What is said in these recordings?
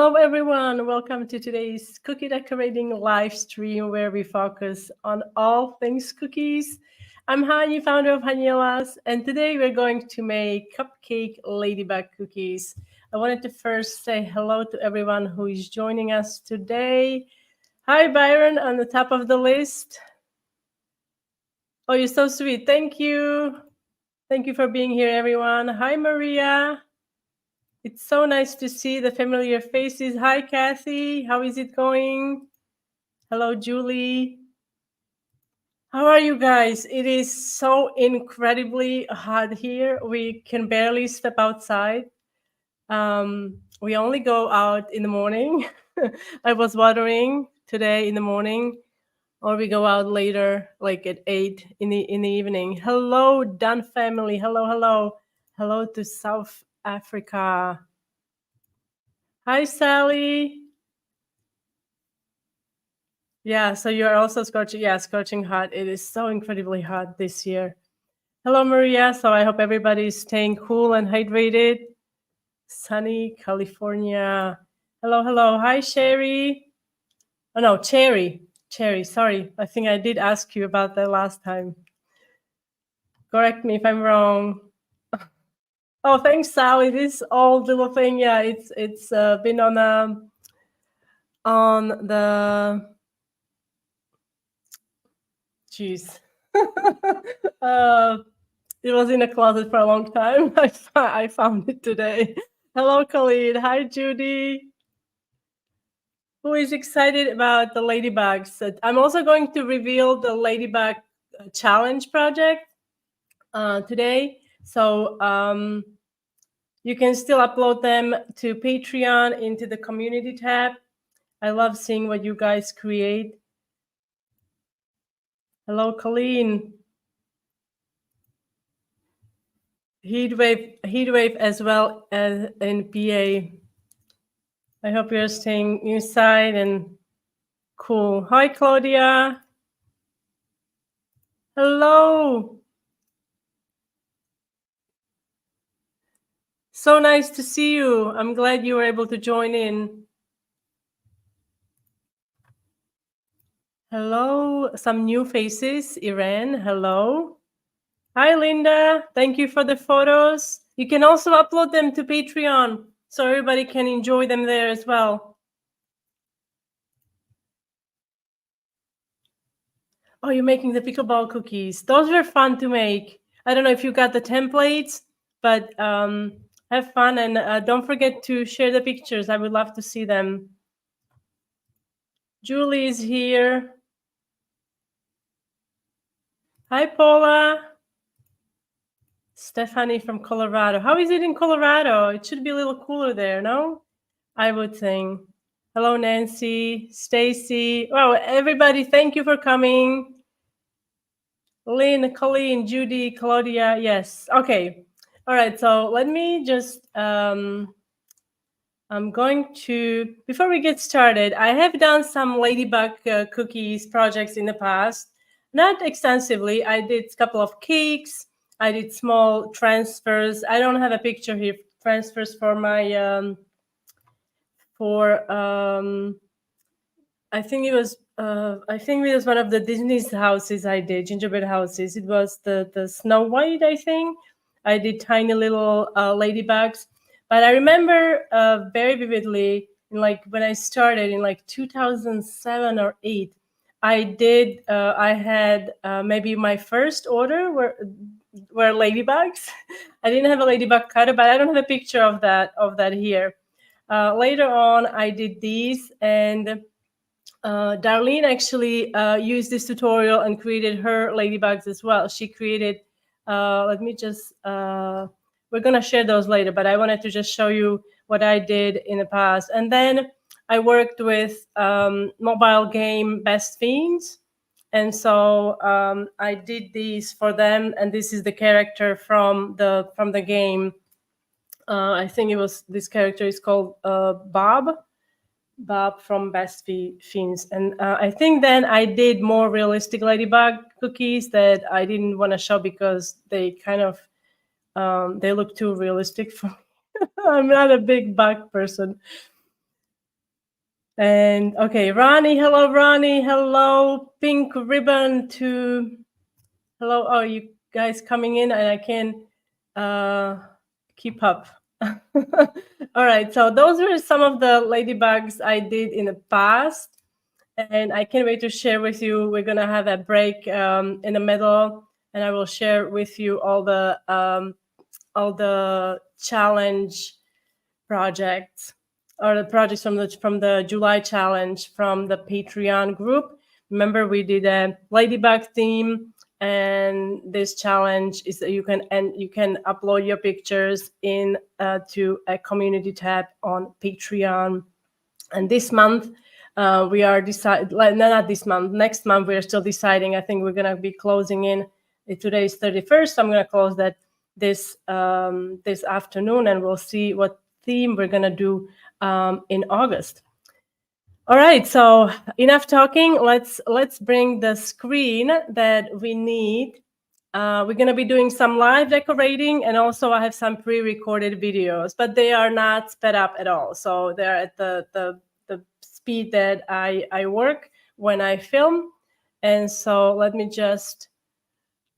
Hello, everyone. Welcome to today's cookie decorating live stream where we focus on all things cookies. I'm Hani, founder of Haniela's, and today we're going to make cupcake ladybug cookies. I wanted to first say hello to everyone who is joining us today. Hi, Byron, on the top of the list. Oh, you're so sweet. Thank you. Thank you for being here, everyone. Hi, Maria. It's so nice to see the familiar faces. Hi, Kathy. How is it going? Hello, Julie. How are you guys? It is so incredibly hot here. We can barely step outside. We only go out in the morning. I was watering today in the morning, or we go out later, like at 8 in the evening. Hello, Dunn family. Hello, hello. Hello to South Africa. Hi, Sally. Yeah, so you're also scorching. Yeah, scorching hot. It is so incredibly hot this year. Hello, Maria. So I hope everybody is staying cool and hydrated. Sunny California. Hello, hello. Hi, Sherry. Oh, no, Cherry. Cherry, sorry. I think I did ask you about that last time. Correct me if I'm wrong. Oh, thanks, Sally. This old little thing. Yeah, it's been on the. Jeez. It was in a closet for a long time. I found it today. Hello, Khalid. Hi, Judy. Who is excited about the ladybugs? I'm also going to reveal the ladybug challenge project today. So you can still upload them to Patreon into the community tab. I love seeing what you guys create. Hello, Colleen. Heat wave as well as in PA. I hope you're staying inside and cool. Hi, Claudia. Hello. So nice to see you. I'm glad you were able to join in. Hello. Some new faces. Iran, hello. Hi, Linda. Thank you for the photos. You can also upload them to Patreon so everybody can enjoy them there as well. Oh, you're making the pickleball cookies. Those were fun to make. I don't know if you got the templates, but have fun and don't forget to share the pictures. I would love to see them. Julie is here. Hi, Paula. Stephanie from Colorado. How is it in Colorado? It should be a little cooler there, no? I would think. Hello, Nancy, Stacy. Wow, everybody, thank you for coming. Lynn, Colleen, Judy, Claudia. Yes. Okay. All right. So let me just, I'm going to, before we get started, I have done some ladybug cookies projects in the past. Not extensively. I did a couple of cakes. I did small transfers. I don't have a picture here. Transfers for my, I think it was one of the Disney's houses I did, gingerbread houses. It was the Snow White, I think. I did tiny little ladybugs. But I remember very vividly, like when I started in like 2007 or 8, I had maybe my first order were ladybugs. I didn't have a ladybug cutter, but I don't have a picture of that here. Later on, I did these, and Darlene actually used this tutorial and created her ladybugs as well. She created, let me just, we're going to share those later, but I wanted to just show you what I did in the past. And then I worked with mobile game Best Fiends. And so I did these for them. And this is the character from the game. I think this character is called Bob from Best Fiends. And I think then I did more realistic ladybug cookies that I didn't want to show because they kind of, they look too realistic for me. I'm not a big bug person. And okay, Ronnie, hello, pink ribbon to hello. Oh, you guys coming in, and I can keep up. All right, so those were some of the ladybugs I did in the past, and I can't wait to share with you. We're gonna have a break in the middle, and I will share with you all the challenge projects or the projects from the July challenge from the Patreon group. Remember, we did a ladybug theme, and this challenge is that you can upload your pictures in to a community tab on Patreon. And this month we are deciding, not this month, next month we're still deciding. I think we're gonna be closing in. Today is 31st. So I'm gonna close that this afternoon, and we'll see what theme we're gonna do in August. All right, so enough talking. Let's bring the screen that we need. We're gonna be doing some live decorating, and also I have some pre-recorded videos, but they are not sped up at all. So they're at the speed that I work when I film. And so let me just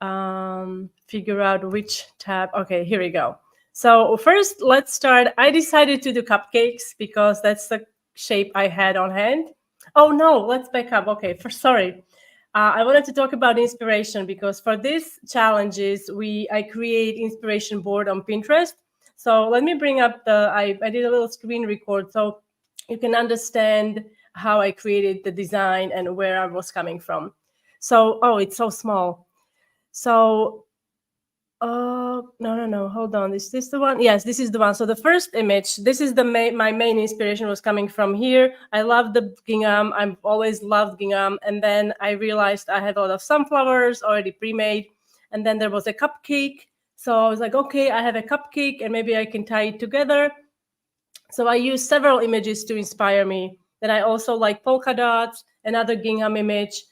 figure out which tab. Okay, here we go. So first, let's start. I decided to do cupcakes because that's the shape I had on hand. Oh no, let's back up. Okay, sorry. I wanted to talk about inspiration because for these challenges, I create inspiration board on Pinterest. So let me bring up I did a little screen record so you can understand how I created the design and where I was coming from. So, oh, it's so small. So, no, hold on. Is this the one? Yes, this is the one. So the first image, this is my main inspiration was coming from here. I love the gingham. I've always loved gingham. And then I realized I had a lot of sunflowers already pre-made. And then there was a cupcake. So I was like, okay, I have a cupcake and maybe I can tie it together. So I used several images to inspire me. Then I also like polka dots, another gingham image,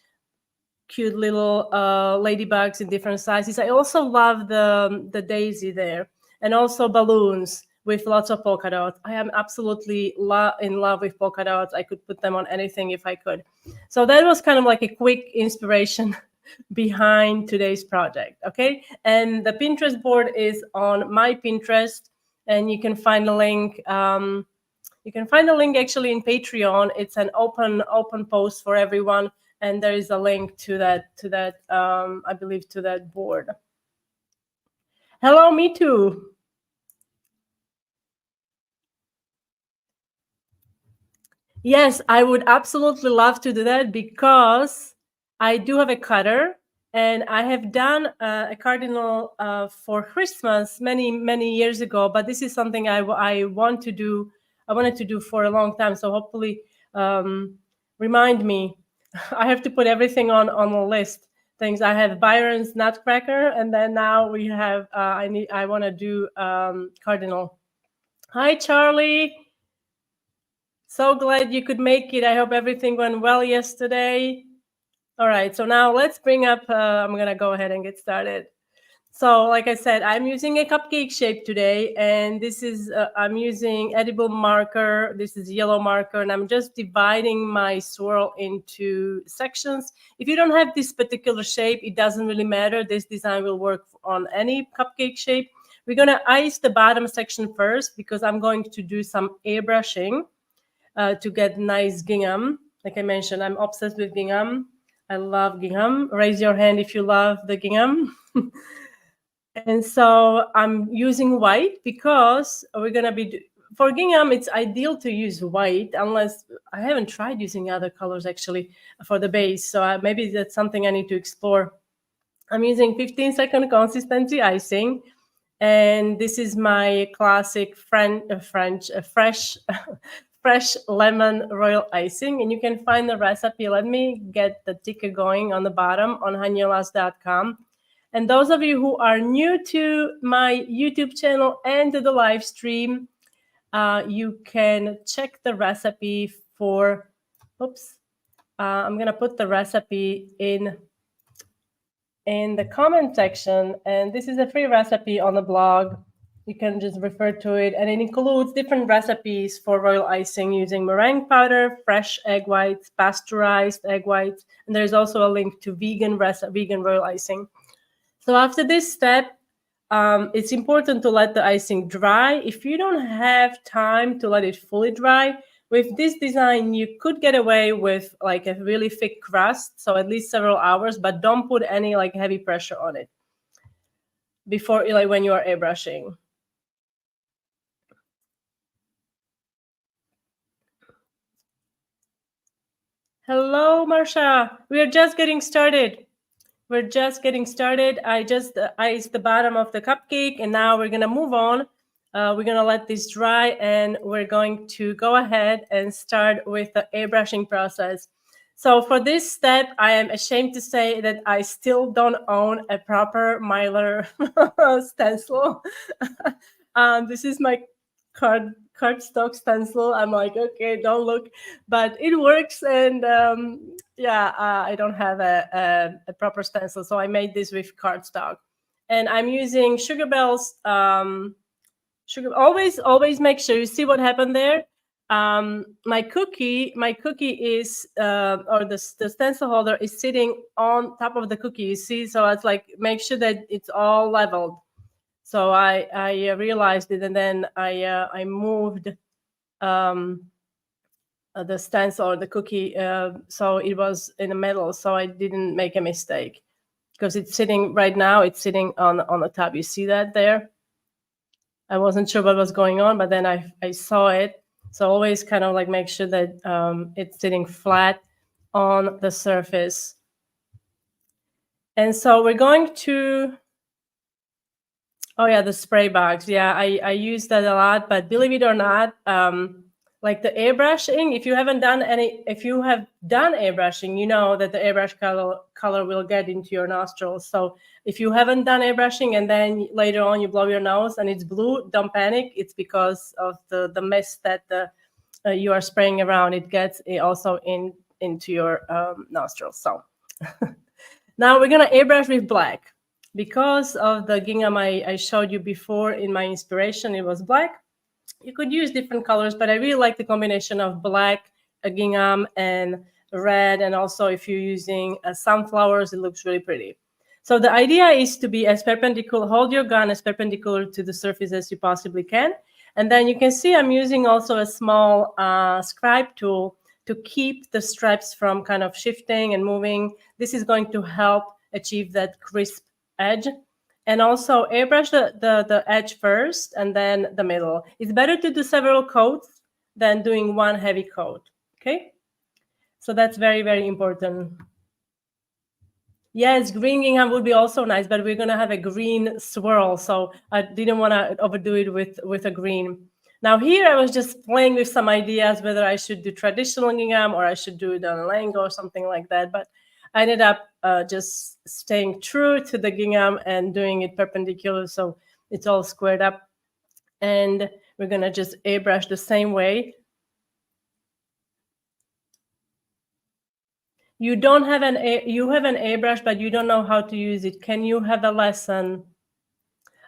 cute little ladybugs in different sizes. I also love the daisy there, and also balloons with lots of polka dots. I am absolutely in love with polka dots. I could put them on anything if I could. So that was kind of like a quick inspiration behind today's project. Okay, and the Pinterest board is on my Pinterest, and you can find the link. You can find the link actually in Patreon. It's an open post for everyone, and there is a link to that I believe to that board. Hello, me too. Yes, I would absolutely love to do that because I do have a cutter, and I have done a cardinal for Christmas many years ago. But this is something I want to do. I wanted to do for a long time. So hopefully, remind me. I have to put everything on the list. Things I have Byron's Nutcracker, and then now we have I want to do cardinal. Hi, Charlie. So glad you could make it. I hope everything went well yesterday. All right, so now let's bring up, I'm gonna go ahead and get started. So like I said, I'm using a cupcake shape today, and this is, I'm using edible marker. This is yellow marker, and I'm just dividing my swirl into sections. If you don't have this particular shape, it doesn't really matter. This design will work on any cupcake shape. We're gonna ice the bottom section first because I'm going to do some airbrushing to get nice gingham. Like I mentioned, I'm obsessed with gingham. I love gingham. Raise your hand if you love the gingham. And so I'm using white because we're going to be, for gingham, it's ideal to use white unless, I haven't tried using other colors actually for the base. So maybe that's something I need to explore. I'm using 15-second consistency icing. And this is my classic fresh lemon royal icing. And you can find the recipe. Let me get the ticker going on the bottom on hanyelas.com. And those of you who are new to my YouTube channel and to the live stream, you can check the recipe for, I'm going to put the recipe in the comment section. And this is a free recipe on the blog. You can just refer to it, and it includes different recipes for royal icing using meringue powder, fresh egg whites, pasteurized egg whites, and there's also a link to vegan royal icing. So after this step, it's important to let the icing dry. If you don't have time to let it fully dry, with this design, you could get away with like a really thick crust, so at least several hours, but don't put any like heavy pressure on it before, like when you are airbrushing. Hello, Marsha. We are just getting started. We're just getting started. I just iced the bottom of the cupcake, and now we're gonna move on. We're gonna let this dry, and we're going to go ahead and start with the airbrushing process. So for this step, I am ashamed to say that I still don't own a proper Mylar stencil. This is my cardstock stencil. I'm like, okay, don't look, but it works, and yeah, I don't have a proper stencil, so I made this with cardstock, and I'm using Sugar Bells. Sugar, always make sure you see what happened there. My cookie is or the stencil holder is sitting on top of the cookie. You see, so it's like make sure that it's all leveled. So I realized it, and then I moved the stencil or the cookie, so it was in the middle, so I didn't make a mistake because it's sitting right now. It's sitting on the top. You see that there? I wasn't sure what was going on, but then I saw it. So always kind of like make sure that it's sitting flat on the surface. And so we're going to. Oh yeah, the spray box. Yeah, I use that a lot, but believe it or not, like the airbrushing, if you have done airbrushing, you know that the airbrush color will get into your nostrils. So if you haven't done airbrushing and then later on you blow your nose and it's blue, don't panic. It's because of the mist that you are spraying around. It gets also into your nostrils. So now we're gonna airbrush with black. Because of the gingham I showed you before in my inspiration, it was black. You could use different colors, but I really like the combination of black, a gingham, and red. And also if you're using sunflowers, it looks really pretty. So the idea is to be as perpendicular, hold your gun as perpendicular to the surface as you possibly can. And then you can see I'm using also a small scribe tool to keep the stripes from kind of shifting and moving. This is going to help achieve that crisp edge. And also airbrush the edge first and then the middle. It's better to do several coats than doing one heavy coat. Okay? So that's very, very important. Yes, green gingham would be also nice, but we're gonna have a green swirl, so I didn't want to overdo it with a green. Now here I was just playing with some ideas whether I should do traditional gingham or I should do it on a Lango or something like that, but I ended up just staying true to the gingham and doing it perpendicular, so it's all squared up. And we're gonna just airbrush the same way. You don't have you have an airbrush, but you don't know how to use it. Can you have a lesson?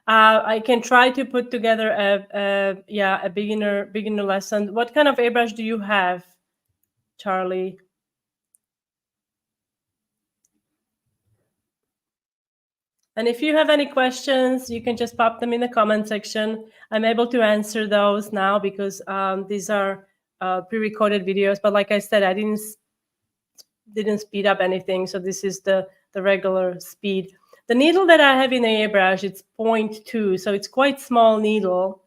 I can try to put together a beginner lesson. What kind of airbrush do you have, Charlie? And if you have any questions, you can just pop them in the comment section. I'm able to answer those now because these are pre-recorded videos. But like I said, I didn't speed up anything, so this is the regular speed. The needle that I have in the airbrush, it's 0.2, so it's quite small needle.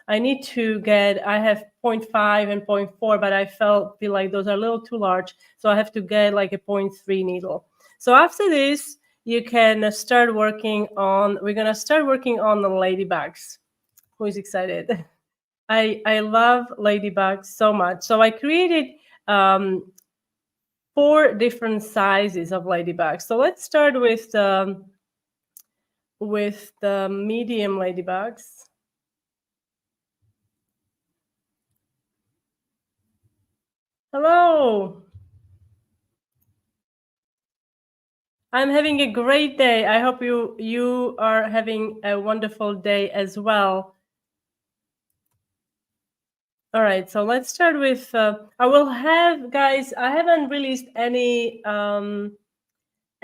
I need to get, I have 0.5 and 0.4, but I feel like those are a little too large, so I have to get like a 0.3 needle. So after this, you can start working on, we're gonna start working on the ladybugs. Who is excited? I love ladybugs so much. So I created 4 different sizes of ladybugs. So let's start with the medium ladybugs. Hello. I'm having a great day. I hope you are having a wonderful day as well. All right, so let's start with. I will have, guys. I haven't released any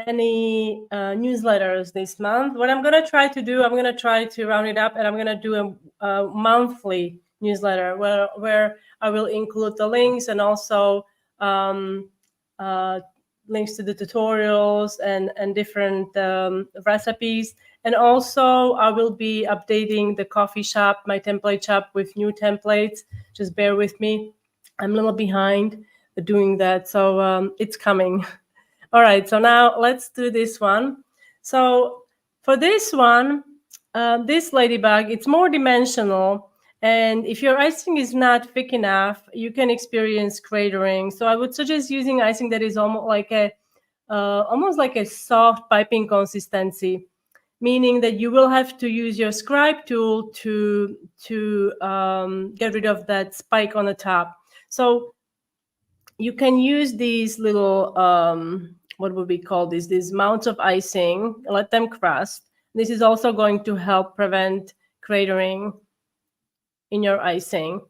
newsletters this month. What I'm gonna try to do, I'm gonna try to round it up, and I'm gonna do a monthly newsletter where I will include the links and also um, uh, links to the tutorials and different recipes. And also, I will be updating the coffee shop, my template shop, with new templates. Just bear with me. I'm a little behind doing that, so it's coming. All right, so now let's do this one. So for this one, this ladybug, it's more dimensional. And if your icing is not thick enough, you can experience cratering. So I would suggest using icing that is almost like a soft piping consistency, meaning that you will have to use your scribe tool to get rid of that spike on the top. So you can use these little what would we call these mounts of icing, let them crust. This is also going to help prevent cratering in your icing.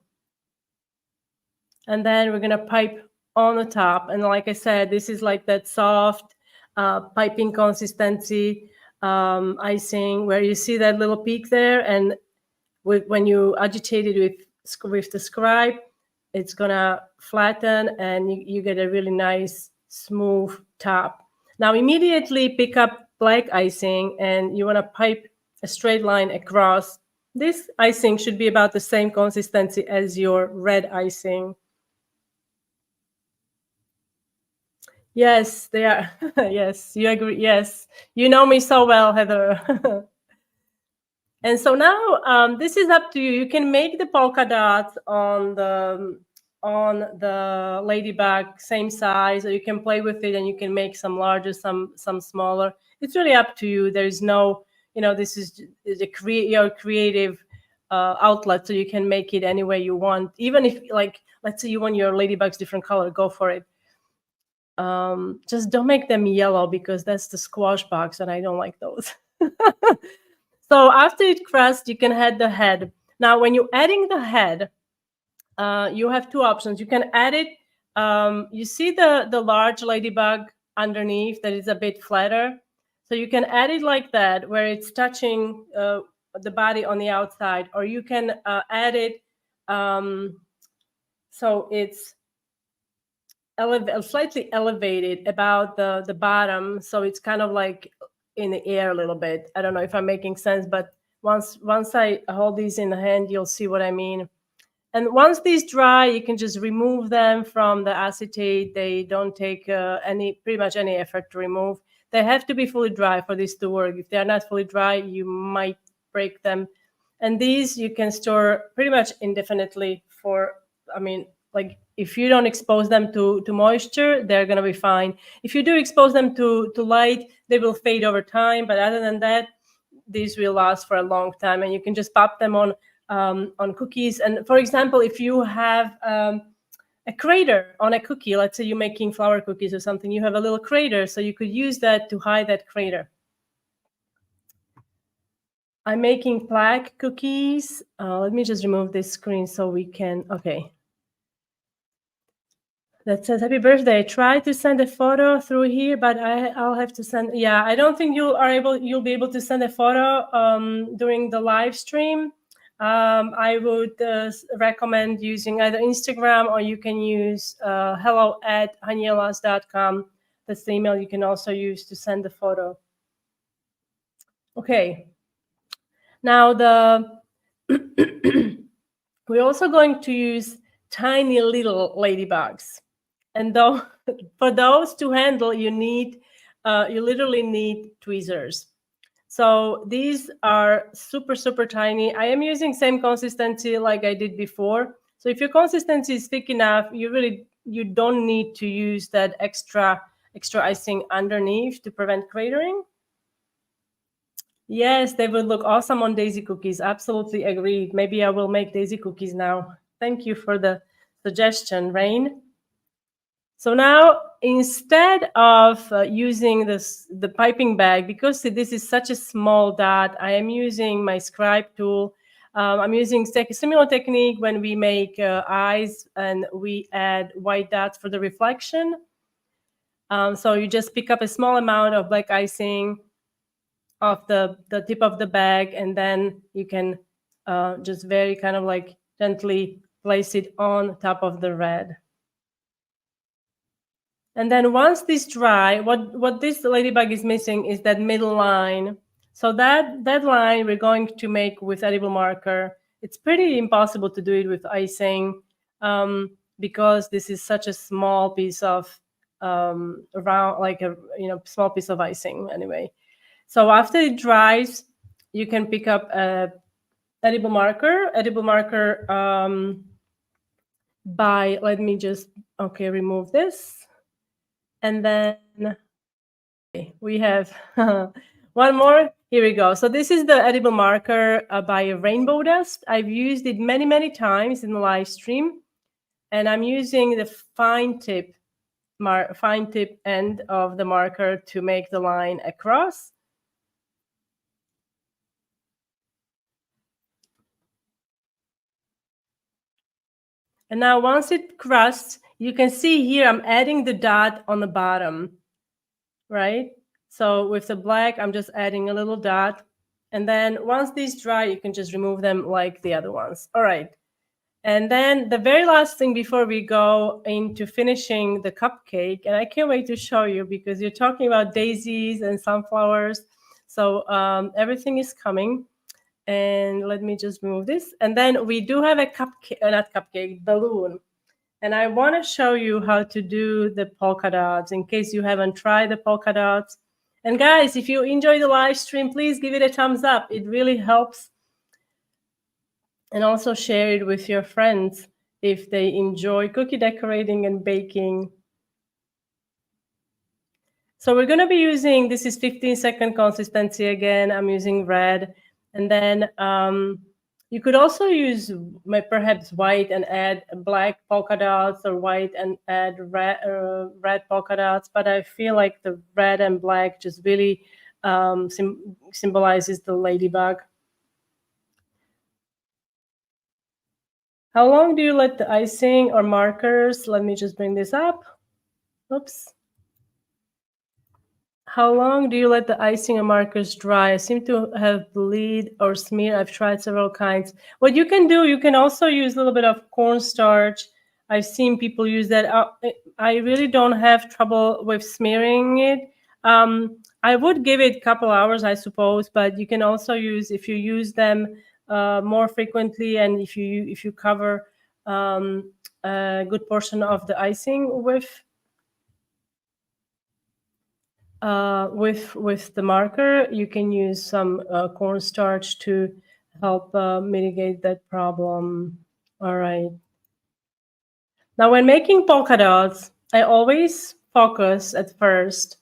And then we're going to pipe on the top, and like I said, this is like that soft piping consistency icing where you see that little peak there, and when you agitate it with the scribe, it's gonna flatten and you get a really nice smooth top. Now immediately pick up black icing and you want to pipe a straight line across. This icing should be about the same consistency as your red icing. Yes, they are. Yes, you agree. Yes, you know me so well, Heather. And so now this is up to you. You can make the polka dots on the ladybug same size, or you can play with it and you can make some larger, some smaller. It's really up to you. There is no, this is your creative outlet, so you can make it any way you want. Even if, like, let's say you want your ladybugs different color, go for it. Just don't make them yellow because that's the squash box and I don't like those. So after it crusts, you can add the head. Now, when you're adding the head, you have two options. You can add it. You see the large ladybug underneath that is a bit flatter. So you can add it like that, where it's touching the body on the outside, or you can add it so it's slightly elevated about the bottom, so it's kind of like in the air a little bit. I don't know if I'm making sense, but once I hold these in the hand, you'll see what I mean. And once these dry, you can just remove them from the acetate. They don't take pretty much any effort to remove. They have to be fully dry for this to work. If they're not fully dry, you might break them. And these you can store pretty much indefinitely like if you don't expose them to moisture, they're going to be fine. If you do expose them to light, they will fade over time. But other than that, these will last for a long time. And you can just pop them on cookies. And for example, if you have a crater on a cookie, let's say you're making flour cookies or something, you have a little crater, so you could use that to hide that crater. I'm making plaque cookies. Let me just remove this screen so we can, okay. That says happy birthday. Try to send a photo through here, but I'll have to send. Yeah, I don't think you'll be able to send a photo during the live stream. I would recommend using either Instagram, or you can use hello@hanielas.com. That's the email you can also use to send the photo. Okay. Now we're also going to use tiny little ladybugs. And though for those to handle, you literally need tweezers. So these are super, super tiny. I am using same consistency like I did before. So if your consistency is thick enough, you don't need to use that extra icing underneath to prevent cratering. Yes, they would look awesome on daisy cookies. Absolutely agreed. Maybe I will make daisy cookies now. Thank you for the suggestion, Rain. So now, instead of using the piping bag, because this is such a small dot, I am using my scribe tool. I'm using similar technique when we make eyes and we add white dots for the reflection. So you just pick up a small amount of black icing off the tip of the bag, and then you can just very kind of like gently place it on top of the red. And then once this dry, what this ladybug is missing is that middle line. So that line we're going to make with edible marker. It's pretty impossible to do it with icing because this is such a small piece of round, like a small piece of icing anyway. So after it dries, you can pick up a edible marker. Edible marker by, let me just remove this. And then we have one more. Here we go. So this is the edible marker by Rainbow Dust. I've used it many, many times in the live stream. And I'm using the fine tip end of the marker to make the line across. And now once it crusts, you can see here I'm adding the dot on the bottom, right? So with the black, I'm just adding a little dot. And then once these dry, you can just remove them like the other ones. All right. And then the very last thing before we go into finishing the cupcake, and I can't wait to show you because you're talking about daisies and sunflowers. So everything is coming. And let me just remove this. And then we do have a balloon. And I want to show you how to do the polka dots in case you haven't tried the polka dots. And guys, if you enjoy the live stream, please give it a thumbs up. It really helps. And also share it with your friends if they enjoy cookie decorating and baking. So we're going to be using, this is 15-second consistency again. I'm using red. And then you could also use perhaps white and add black polka dots, or white and add red polka dots. But I feel like the red and black just really symbolizes the ladybug. How long do you let the icing or markers? Let me just bring this up. Oops. How long do you let the icing and markers dry? I seem to have bleed or smear. I've tried several kinds. What you can do, you can also use a little bit of cornstarch. I've seen people use that. I really don't have trouble with smearing it. I would give it a couple hours, I suppose, but you can also use, if you use them more frequently, and if you cover a good portion of the icing with the marker, you can use some cornstarch to help mitigate that problem. All right. Now, when making polka dots, I always focus at first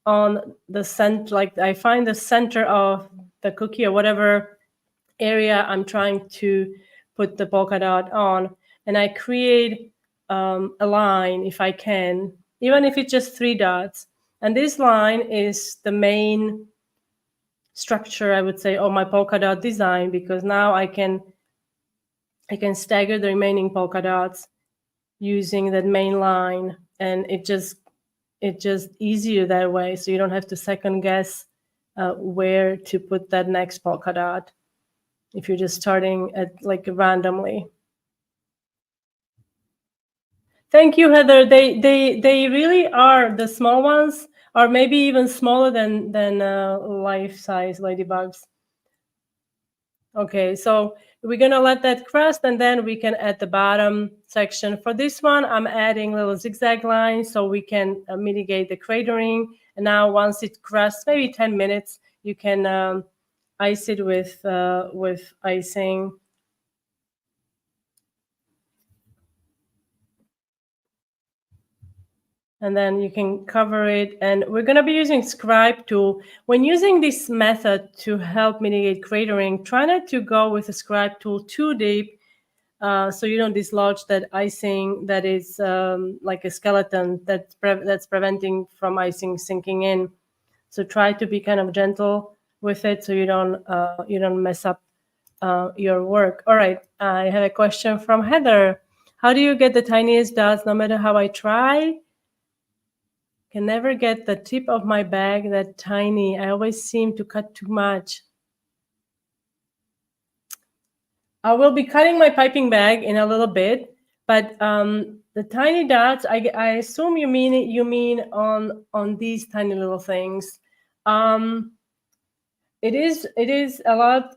on the center. Like I find the center of the cookie or whatever area I'm trying to put the polka dot on, and I create a line if I can, even if it's just 3 dots. And this line is the main structure, I would say, of my polka dot design, because now I can stagger the remaining polka dots using that main line, and it's just easier that way. So you don't have to second guess where to put that next polka dot if you're just starting at like randomly. Thank you, Heather. They really are, the small ones are maybe even smaller than life-size ladybugs. Okay, so we're gonna let that crust, and then we can add the bottom section. For this one, I'm adding little zigzag lines so we can mitigate the cratering. And now once it crusts, maybe 10 minutes, you can ice it with icing. And then you can cover it. And we're going to be using scribe tool. When using this method to help mitigate cratering, try not to go with the scribe tool too deep so you don't dislodge that icing that is like a skeleton that's preventing from icing sinking in. So try to be kind of gentle with it so you don't mess up your work. All right, I have a question from Heather. How do you get the tiniest dots no matter how I try? Can never get the tip of my bag that tiny. I always seem to cut too much. I will be cutting my piping bag in a little bit, but the tiny dots, I assume you mean on these tiny little things. It is a lot.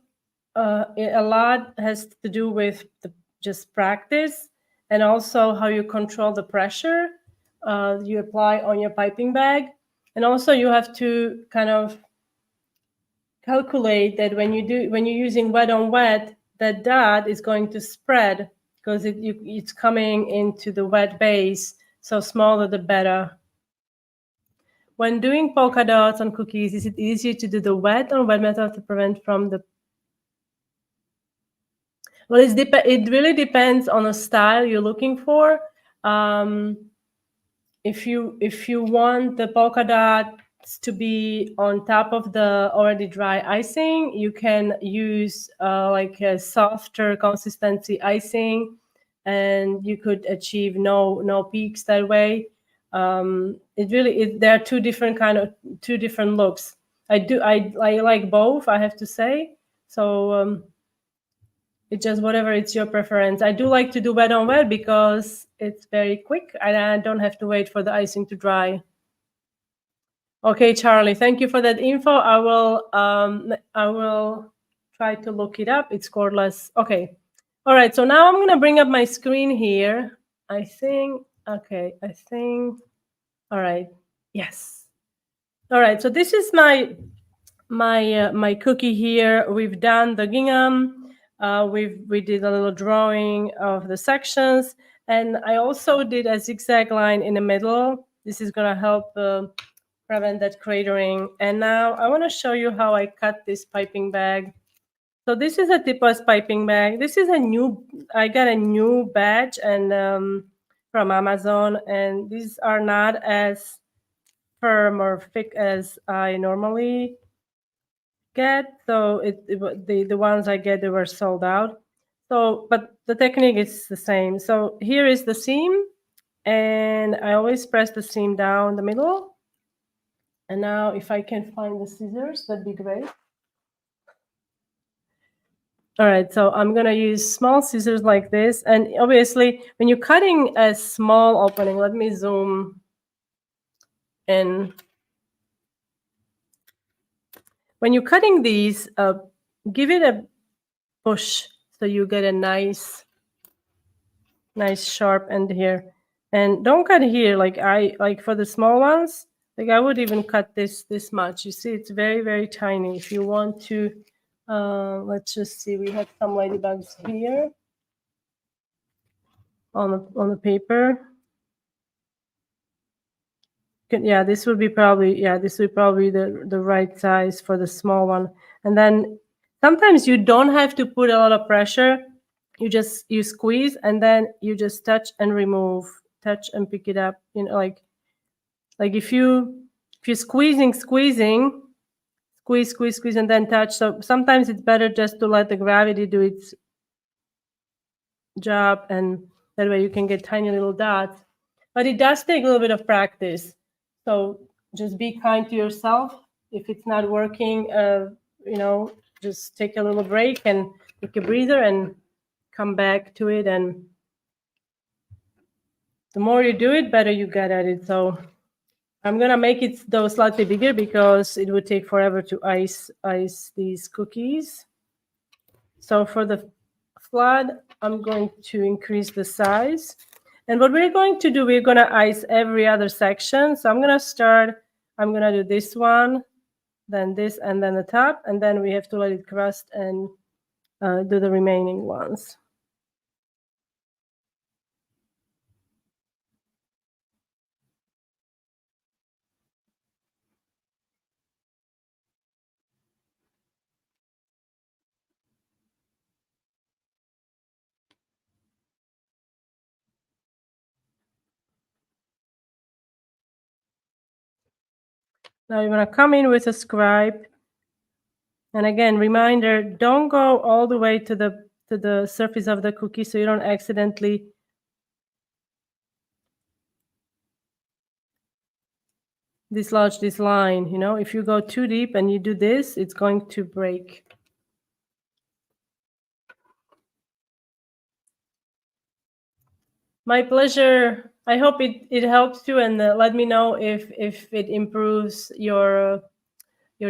A lot has to do with just practice and also how you control the pressure you apply on your piping bag, and also you have to kind of calculate that when you're using wet on wet, that dot is going to spread because it's coming into the wet base, so smaller the better. When doing polka dots on cookies, is it easier to do the wet or wet method to prevent from the... Well, it really depends on the style you're looking for. If you want the polka dots to be on top of the already dry icing, you can use like a softer consistency icing, and you could achieve no peaks that way. There are two different looks. I like both, I have to say. So it's just whatever, it's your preference. I do like to do wet on wet because it's very quick and I don't have to wait for the icing to dry. Okay, Charlie, thank you for that info. I will try to look it up. It's cordless. Okay. All right. So now I'm going to bring up my screen here. I think. Okay. All right. Yes. All right. So this is my cookie here. We've done the gingham. We did a little drawing of the sections, and I also did a zigzag line in the middle. This is going to help prevent that cratering. And now I want to show you how I cut this piping bag. So this is a tipless piping bag. This is I got a new batch and from Amazon, and these are not as firm or thick as I normally get. So the ones I get, they were sold out. So, but the technique is the same. So here is the seam, and I always press the seam down the middle. And now if I can find the scissors, that'd be great. All right, so I'm gonna use small scissors like this. And obviously when you're cutting a small opening, let me zoom in. When you're cutting these, give it a push so you get a nice sharp end here. And don't cut here like for the small ones. Like I would even cut this much. You see, it's very, very tiny. If you want to, let's just see. We have some ladybugs here on the paper. Yeah, this would be probably the right size for the small one. And then sometimes you don't have to put a lot of pressure. You squeeze and then you just touch and remove, touch and pick it up. You know, like if you're squeezing, squeeze, and then touch. So sometimes it's better just to let the gravity do its job, and that way you can get tiny little dots. But it does take a little bit of practice. So just be kind to yourself. If it's not working, just take a little break and take a breather and come back to it. And the more you do it, better you get at it. So I'm gonna make it though slightly bigger because it would take forever to ice these cookies. So for the flood, I'm going to increase the size. And what we're going to do, we're going to ice every other section. So I'm going to do this one, then this, and then the top. And then we have to let it crust and do the remaining ones. Now you're going to come in with a scribe And again, reminder, don't go all the way to the surface of the cookie so you don't accidentally dislodge this line. You know, if you go too deep and you do this, it's going to break. My pleasure. I hope it helps you, and let me know if it improves your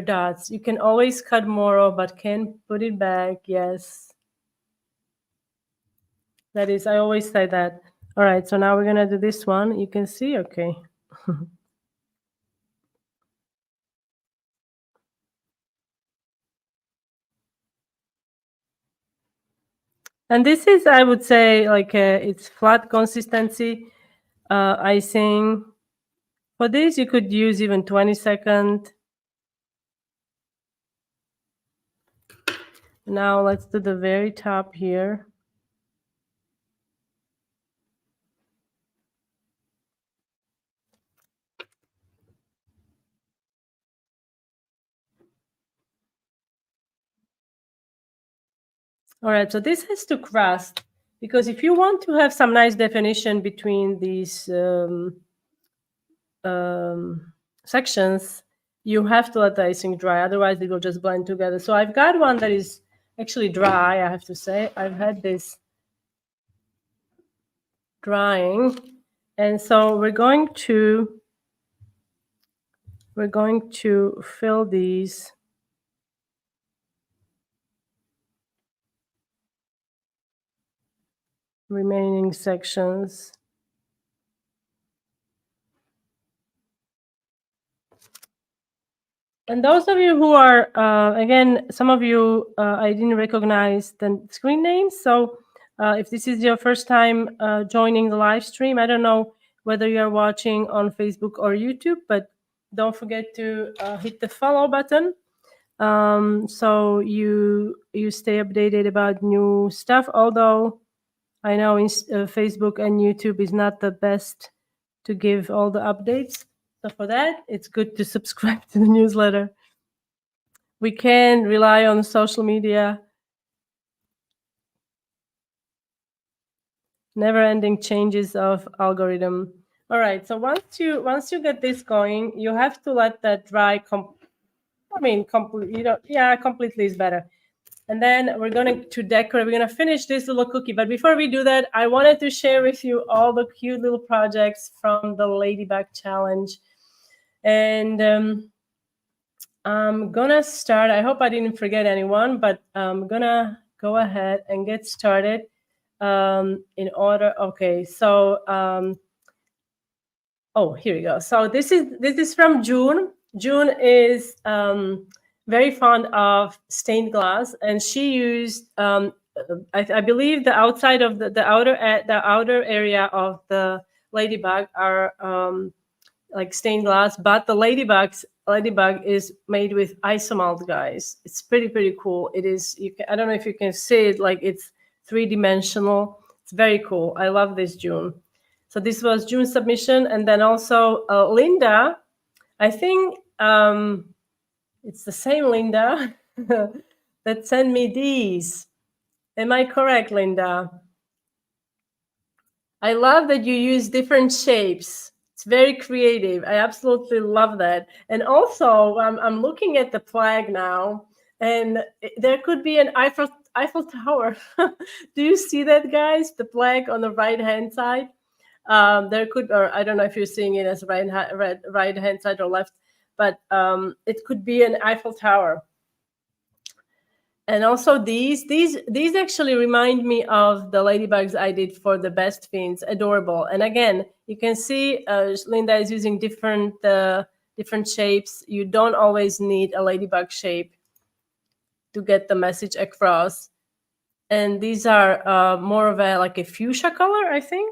dots. You can always cut more, but can put it back. Yes, that is. I always say that. All right. So now we're gonna do this one. You can see. Okay. And this is, I would say, like it's flat consistency icing. For this, you could use even 20-second. Now let's do the very top here. All right, so this has to crust because if you want to have some nice definition between these sections, you have to let the icing dry. Otherwise, it will just blend together. So I've got one that is actually dry, I have to say. I've had this drying. And so we're going to fill these remaining sections. And those of you who are, again, some of you, I didn't recognize the screen names. So if this is your first time joining the live stream, I don't know whether you're watching on Facebook or YouTube, but don't forget to hit the follow button so you stay updated about new stuff. Although I know Facebook and YouTube is not the best to give all the updates. So for that, it's good to subscribe to the newsletter. We can rely on social media. Never-ending changes of algorithm. All right. So once you get this going, you have to let that dry. Completely is better. And then we're going to decorate. We're going to finish this little cookie. But before we do that, I wanted to share with you all the cute little projects from the Ladybug Challenge. And I'm going to start. I hope I didn't forget anyone, but I'm going to go ahead and get started in order. Okay, so here we go. So this is from June. June is very fond of stained glass, and she used I believe the outside of the outer area of the ladybug are like stained glass, but the ladybug is made with isomalt, guys. It's pretty cool. It is. I don't know if you can see it. Like it's 3-dimensional. It's very cool. I love this, June. So this was June's submission, and then also Linda. I think it's the same Linda that sent me these. Am I correct, Linda? I love that you use different shapes. It's very creative. I absolutely love that. And also, I'm looking at the flag now, and there could be an Eiffel Tower. Do you see that, guys? The flag on the right-hand side. There could, or I don't know if you're seeing it as right-hand side or left, but it could be an Eiffel Tower. And also these actually remind me of the ladybugs I did for the best fiends. Adorable. And again, you can see Linda is using different shapes. You don't always need a ladybug shape to get the message across. And these are more of a fuchsia color, I think.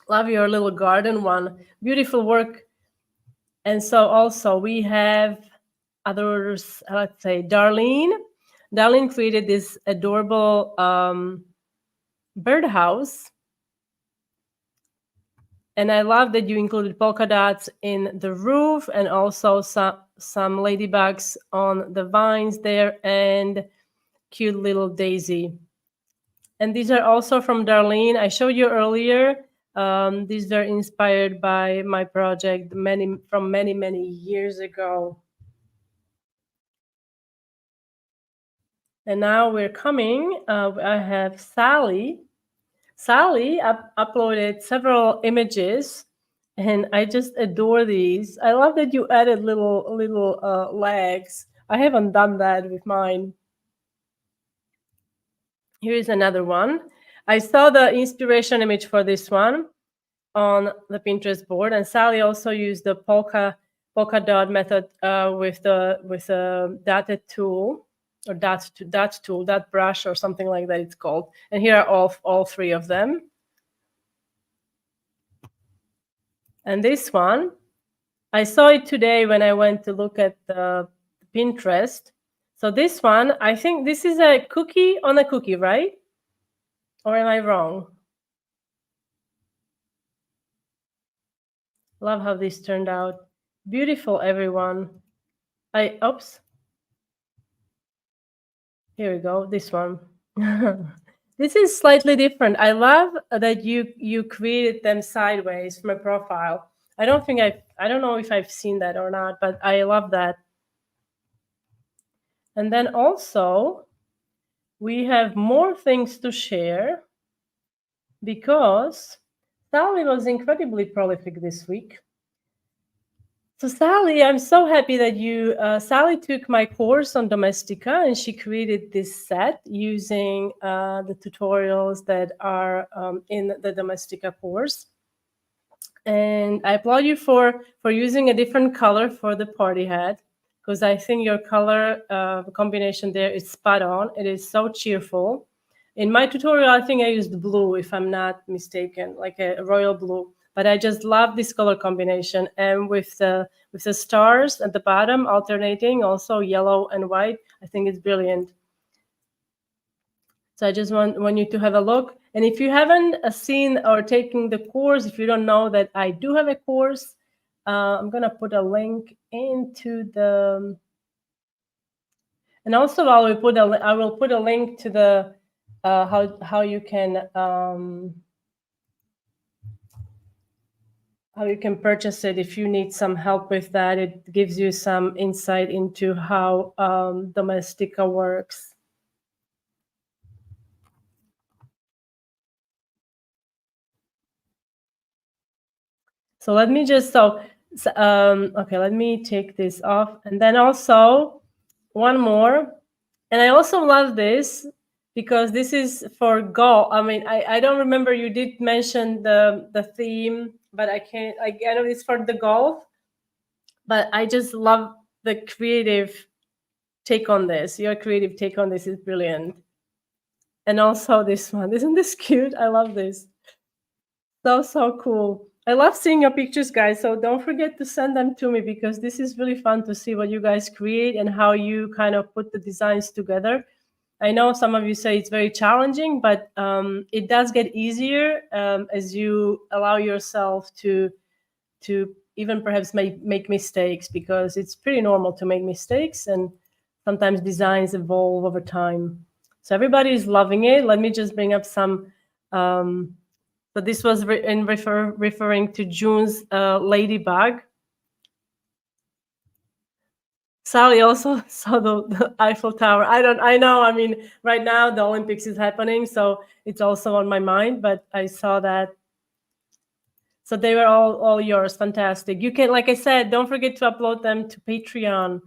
Love your little garden one. Beautiful work. And so also we have others, let's say Darlene. Darlene created this adorable birdhouse. And I love that you included polka dots in the roof and also some ladybugs on the vines there and cute little daisy. And these are also from Darlene. I showed you earlier. These were inspired by my project many years ago. And now we're coming. I have Sally. Sally uploaded several images, and I just adore these. I love that you added little legs. I haven't done that with mine. Here is another one. I saw the inspiration image for this one on the Pinterest board, and Sally also used the polka dot method with a dotted tool or dot brush or something like that. It's called. And here are all three of them. And this one, I saw it today when I went to look at the Pinterest. So this one, I think this is a cookie on a cookie, right? Or am I wrong? Love how this turned out. Beautiful, everyone. Oops. Here we go, this one. This is slightly different. I love that you created them sideways from a profile. I don't know if I've seen that or not, but I love that. And then also, we have more things to share because Sally was incredibly prolific this week. So Sally, I'm so happy that Sally took my course on Domestika and she created this set using the tutorials that are in the Domestika course. And I applaud you for using a different color for the party hat, because I think your color combination there is spot on. It is so cheerful. In my tutorial, I think I used blue, if I'm not mistaken, like a royal blue. But I just love this color combination, and with the stars at the bottom alternating, also yellow and white, I think it's brilliant. So I just want you to have a look. And if you haven't seen or taken the course, if you don't know that I do have a course, I'm gonna put a link into the. And also I will put a link to the how you can purchase it if you need some help with that. It gives you some insight into how Domestika works. So let me just okay, let me take this off, and then also one more. And I also love this because this is for golf. I mean, I don't remember, you did mention the theme, but I know it's for the golf, but I just love the creative take on this. Your creative take on this is brilliant. And also this one, isn't this cute? I love this. So cool. I love seeing your pictures, guys. So don't forget to send them to me because this is really fun to see what you guys create and how you kind of put the designs together. I know some of you say it's very challenging, but it does get easier as you allow yourself to even perhaps make mistakes, because it's pretty normal to make mistakes and sometimes designs evolve over time. So everybody is loving it. Let me just bring up some. So this was referring to June's Ladybug. Sally also saw the Eiffel Tower. I know. I mean, right now the Olympics is happening, so it's also on my mind. But I saw that. So they were all yours. Fantastic. You can, like I said, don't forget to upload them to Patreon.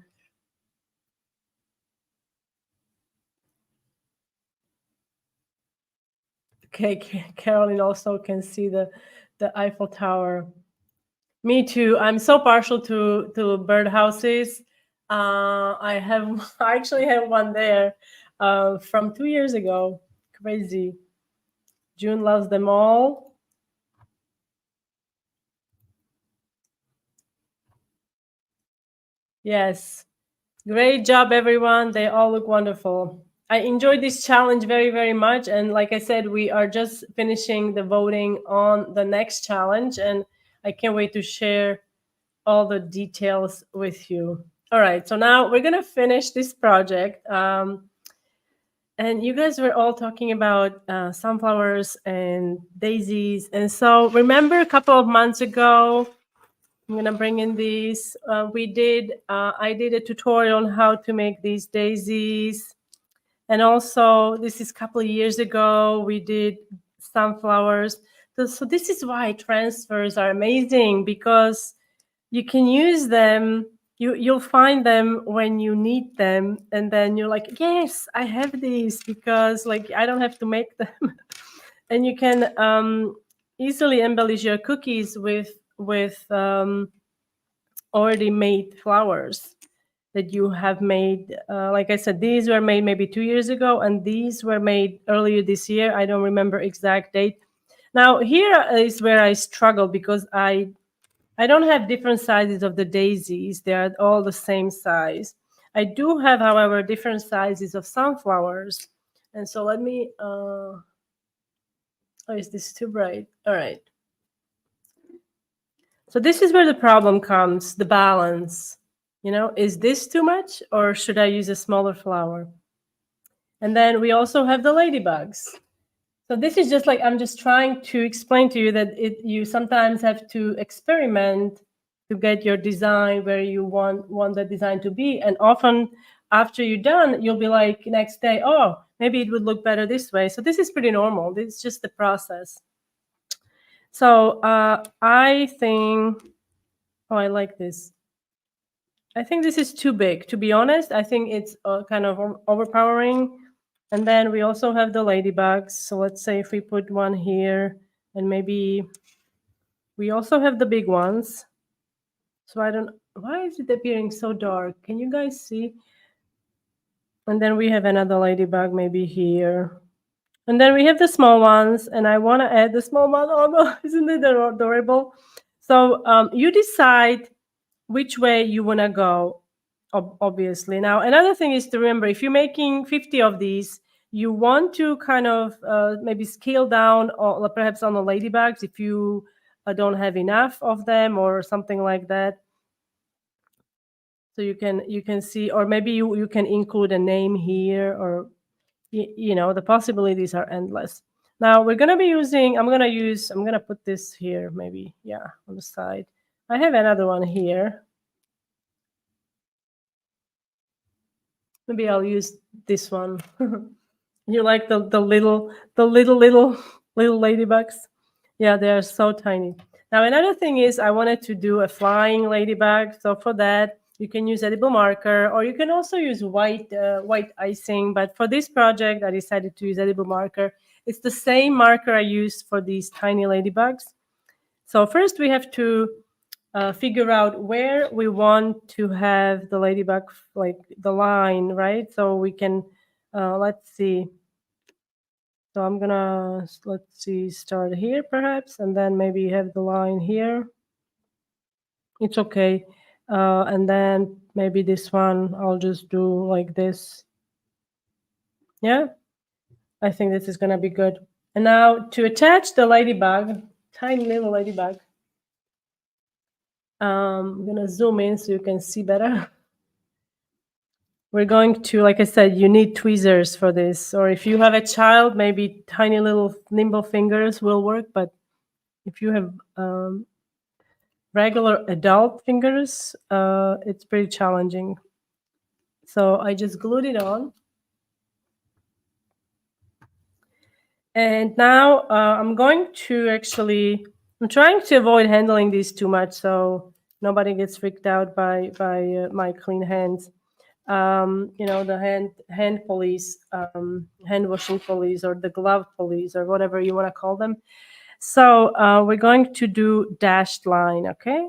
Okay, Caroline also can see the Eiffel Tower. Me too. I'm so partial to birdhouses. I actually have one there from 2 years ago. Crazy. June loves them all. Yes. Great job, everyone. They all look wonderful. I enjoyed this challenge very, very much. And like I said, we are just finishing the voting on the next challenge. And I can't wait to share all the details with you. All right, so now we're gonna finish this project. And you guys were all talking about sunflowers and daisies. And so remember a couple of months ago, I'm gonna bring in these. I did a tutorial on how to make these daisies. And also, this is a couple of years ago, we did sunflowers. So this is why transfers are amazing, because you can use them. You'll find them when you need them, and then you're like, yes, I have these, because like I don't have to make them. And you can easily embellish your cookies with already made flowers that you have made. Like I said, these were made maybe 2 years ago, and these were made earlier this year. I don't remember exact date. Now here is where I struggle, because I don't have different sizes of the daisies. They are all the same size. I do have, however, different sizes of sunflowers. And so let me, oh, is this too bright? All right. So this is where the problem comes, the balance. You know, is this too much, or should I use a smaller flower? And then we also have the ladybugs. So this is just like, I'm just trying to explain to you that you sometimes have to experiment to get your design where you want the design to be. And often after you're done, you'll be like next day, oh, maybe it would look better this way. So this is pretty normal. This is just the process. So I think, oh, I like this. I think this is too big. To be honest, I think it's kind of overpowering. And then we also have the ladybugs. So let's say if we put one here, and maybe we also have the big ones. So I don't, why is it appearing so dark? Can you guys see? And then we have another ladybug maybe here. And then we have the small ones, and I want to add the small one. Oh no, isn't it adorable? So you decide which way you want to go, obviously. Now, another thing is to remember, if you're making 50 of these, you want to kind of maybe scale down, or perhaps on the ladybugs if you don't have enough of them or something like that. So you can see, or maybe you can include a name here, or you know, the possibilities are endless. Now we're gonna be using, I'm gonna put this here, maybe, yeah, on the side. I have another one here. Maybe I'll use this one. You like the little ladybugs? Yeah, they are so tiny. Now another thing is I wanted to do a flying ladybug. So for that, you can use edible marker, or you can also use white icing. But for this project, I decided to use edible marker. It's the same marker I used for these tiny ladybugs. So first we have to figure out where we want to have the ladybug, like the line, right? So we can, let's see. So I'm gonna, let's see, start here perhaps, and then maybe have the line here. It's okay. And then maybe this one, I'll just do like this. Yeah, I think this is gonna be good. And now to attach the ladybug, tiny little ladybug, I'm gonna zoom in so you can see better. We're going to, like I said, you need tweezers for this. Or if you have a child, maybe tiny little nimble fingers will work. But if you have regular adult fingers, it's pretty challenging. So I just glued it on. And now I'm going to actually, I'm trying to avoid handling these too much so nobody gets freaked out by my clean hands. You know, the hand police, hand washing police, or the glove police, or whatever you want to call them. So we're going to do dashed line, okay?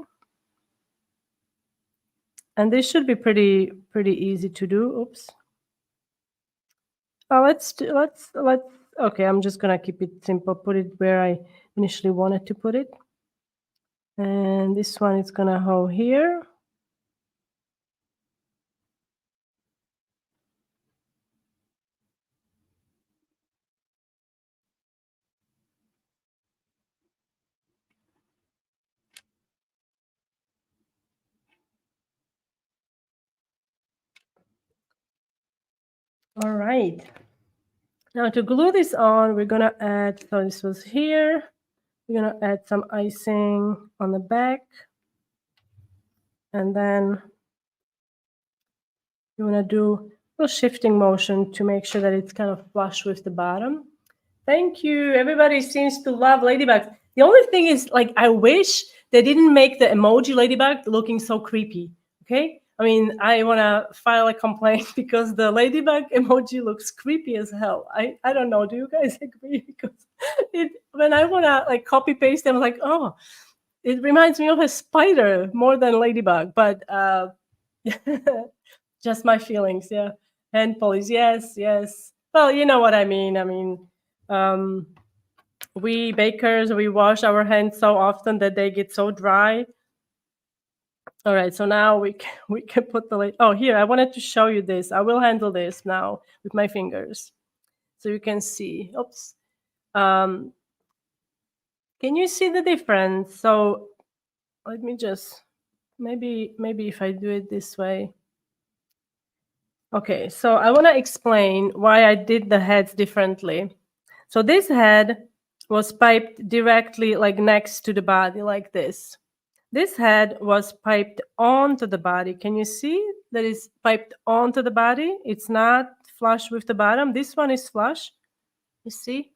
And this should be pretty easy to do. Oops. Let's okay, I'm just gonna keep it simple, put it where I initially wanted to put it. And this one is gonna go here. All right. Now to glue this on, we're gonna add, so this was here. We're gonna add some icing on the back. And then you wanna do a little shifting motion to make sure that it's kind of flush with the bottom. Thank you. Everybody seems to love ladybugs. The only thing is, like, I wish they didn't make the emoji ladybug looking so creepy. Okay? I mean, I want to file a complaint because the ladybug emoji looks creepy as hell. I don't know. Do you guys agree? Because when I want to like copy paste them, I'm like, oh, it reminds me of a spider more than ladybug. But just my feelings. Yeah. Hand polish. Yes. Yes. Well, you know what I mean. I mean, we bakers, we wash our hands so often that they get so dry. All right, so now we can put the oh, here, I wanted to show you this. I will handle this now with my fingers so you can see. Oops. Can you see the difference? So let me just maybe if I do it this way. Okay, so I want to explain why I did the heads differently. So this head was piped directly like next to the body like this. This head was piped onto the body. Can you see that it's piped onto the body? It's not flush with the bottom. This one is flush. You see?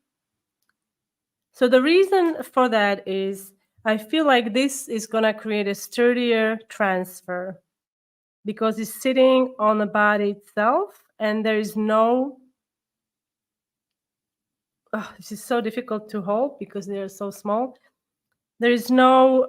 So the reason for that is I feel like this is going to create a sturdier transfer because it's sitting on the body itself and there is no... Oh, this is so difficult to hold because they are so small. There is no...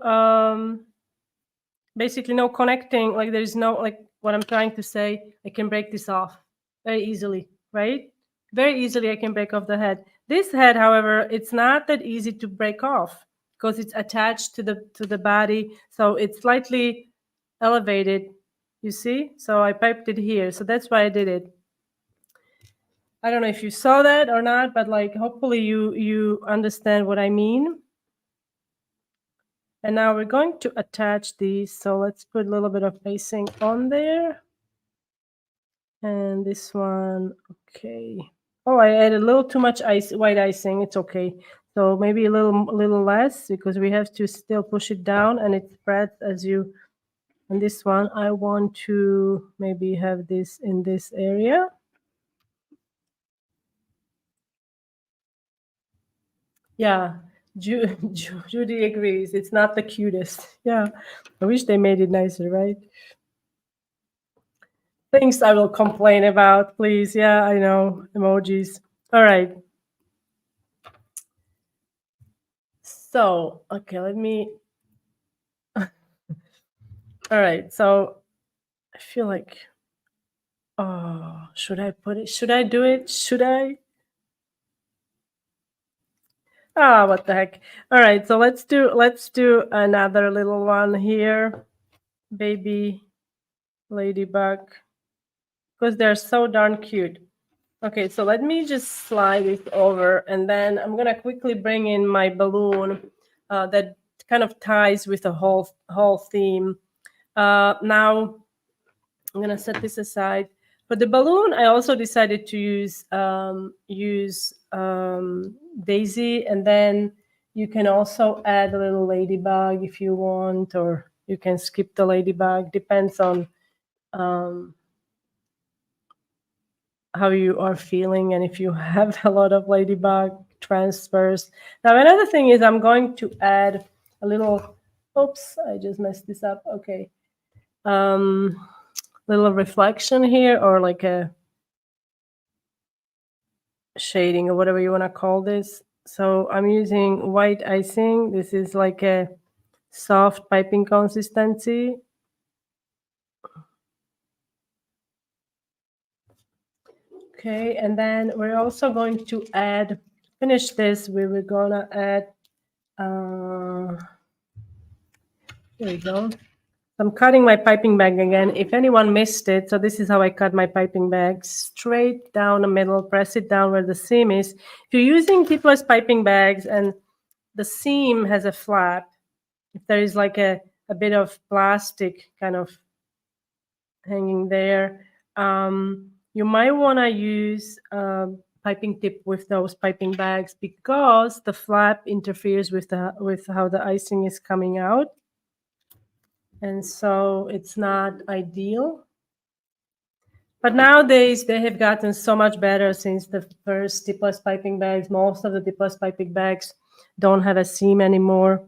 basically no connecting, like there is no, like what I'm trying to say, I can break this off very easily, right? Very easily I can break off the head. This head, however, it's not that easy to break off because it's attached to the body, so it's slightly elevated, you see? So I piped it here, so that's why I did it. I don't know if you saw that or not, but like hopefully you understand what I mean. And now we're going to attach these. So let's put a little bit of icing on there. And this one, okay. Oh, I added a little too much white icing. It's okay. So maybe a little less because we have to still push it down and it spreads as you... And this one, I want to maybe have this in this area. Yeah, Judy agrees. It's not the cutest. Yeah, I wish they made it nicer, right? Things I will complain about, please. Yeah, I know. Emojis. All right. So, okay, let me... All right, so I feel like... Oh, should I put it? Should I do it? Should I? Ah, what the heck. All right, so let's do another little one here. Baby ladybug. Because they're so darn cute. Okay, so let me just slide it over and then I'm gonna quickly bring in my balloon that kind of ties with the whole theme. Now I'm gonna set this aside. For the balloon, I also decided to use Daisy, and then you can also add a little ladybug if you want, or you can skip the ladybug. Depends on how you are feeling and if you have a lot of ladybug transfers. Now, another thing is I'm going to add a little... Oops, I just messed this up. Okay. Little reflection here, or like a shading or whatever you want to call this. So I'm using white icing. This is like a soft piping consistency. Okay, and then we're also going to add, finish this, we were gonna add, there we go. I'm cutting my piping bag again. If anyone missed it, so this is how I cut my piping bag. Straight down the middle, press it down where the seam is. If you're using keepless piping bags and the seam has a flap, if there is like a bit of plastic kind of hanging there, you might want to use piping tip with those piping bags because the flap interferes with how the icing is coming out, and so it's not ideal. But nowadays they have gotten so much better since the first tipless piping bags. Most of the tipless piping bags don't have a seam anymore.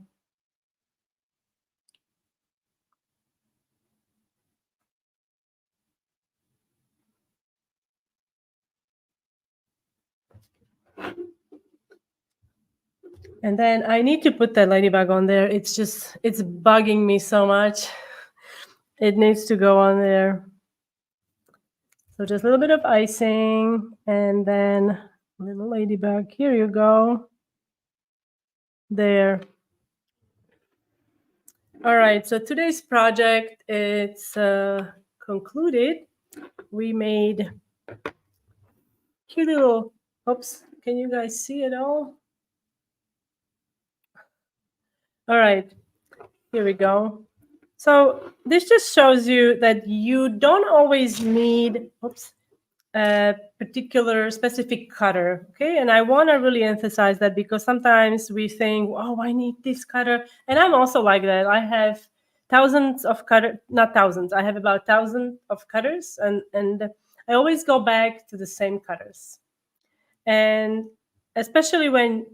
And then I need to put that ladybug on there. It's bugging me so much. It needs to go on there. So just a little bit of icing and then a little ladybug. Here you go. There. All right, so today's project, it's concluded. We made cute little, oops, can you guys see it all? All right, here we go. So this just shows you that you don't always need, oops, a particular specific cutter, okay? And I want to really emphasize that because sometimes we think, oh, I need this cutter. And I'm also like that. I have thousands of cutters, not thousands, I have about 1,000 of cutters, and I always go back to the same cutters. And especially when,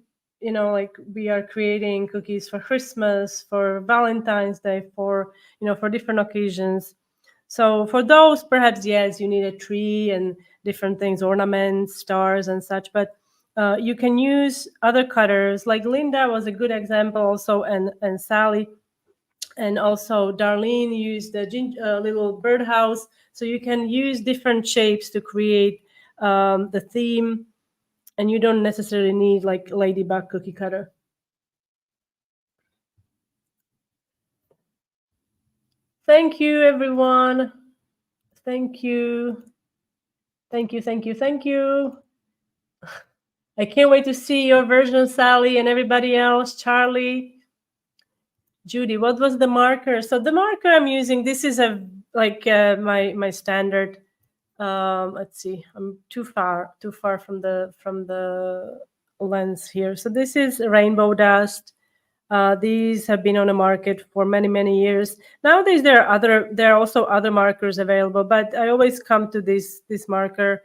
like we are creating cookies for Christmas, for Valentine's Day, for different occasions. So for those, perhaps, yes, you need a tree and different things, ornaments, stars and such, but you can use other cutters. Like Linda was a good example also, and Sally, and also Darlene used the little birdhouse. So you can use different shapes to create the theme, and you don't necessarily need like Ladybug cookie cutter. Thank you, everyone. Thank you. Thank you, thank you, thank you. I can't wait to see your version, Sally, and everybody else. Charlie, Judy, what was the marker? So the marker I'm using, this is my standard. Let's see, I'm too far from the lens here. So this is Rainbow Dust. These have been on the market for many years. Nowadays there are also other markers available, but I always come to this marker.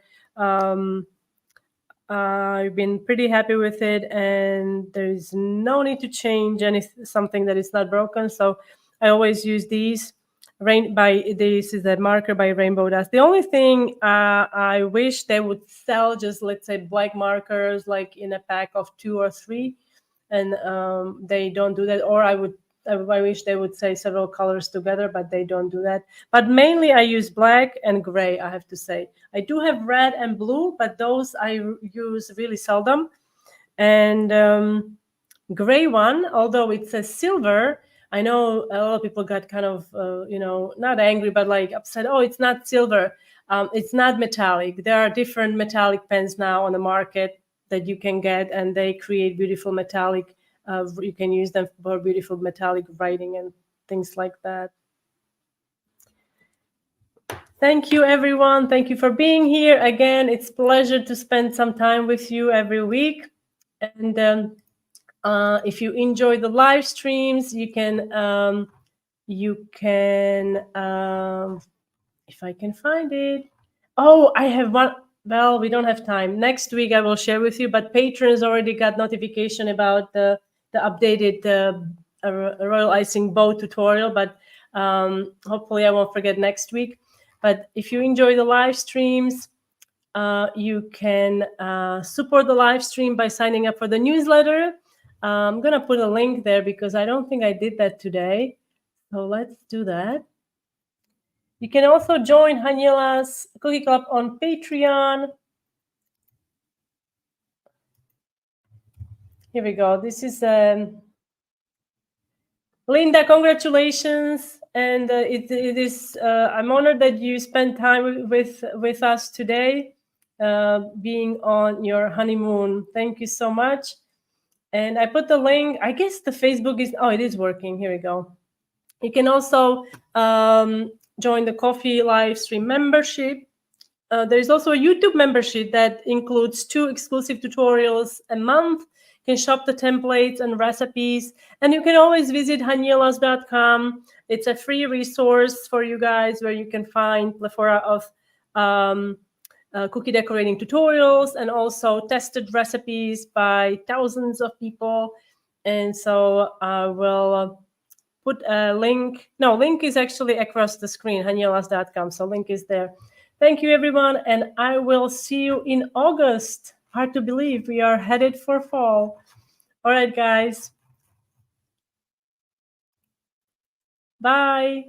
I've been pretty happy with it, and there's no need to change something that is not broken. So I always use these. This is a marker by Rainbow Dust. The only thing I wish they would sell, just let's say black markers, like in a pack of 2 or 3, and they don't do that. Or I wish they would say several colors together, but they don't do that. But mainly I use black and gray, I have to say. I do have red and blue, but those I use really seldom. And gray one, although it says silver, I know a lot of people got kind of, not angry, but like upset. Oh, it's not silver. It's not metallic. There are different metallic pens now on the market that you can get, and they create beautiful metallic. You can use them for beautiful metallic writing and things like that. Thank you, everyone. Thank you for being here. Again, it's a pleasure to spend some time with you every week. And if you enjoy the live streams, you can, if I can find it. Oh, I have one. Well, we don't have time. Next week I will share with you, but patrons already got notification about the updated Royal Icing bow tutorial, but hopefully I won't forget next week. But if you enjoy the live streams, you can support the live stream by signing up for the newsletter. I'm going to put a link there because I don't think I did that today. So let's do that. You can also join Haniela's Cookie Club on Patreon. Here we go. This is Linda, congratulations. And it is, I'm honored that you spent time with us today, being on your honeymoon. Thank you so much. And I put the link. I guess the Facebook is, it is working. Here we go. You can also join the coffee live stream membership. There's also a YouTube membership that includes 2 exclusive tutorials a month. You can shop the templates and recipes, and you can always visit hanielas.com. It's a free resource for you guys where you can find plethora of cookie decorating tutorials and also tested recipes by thousands of people. And so I will put a link. No, link is actually across the screen, hanielas.com. So link is there. Thank you, everyone. And I will see you in August. Hard to believe we are headed for fall. All right, guys. Bye.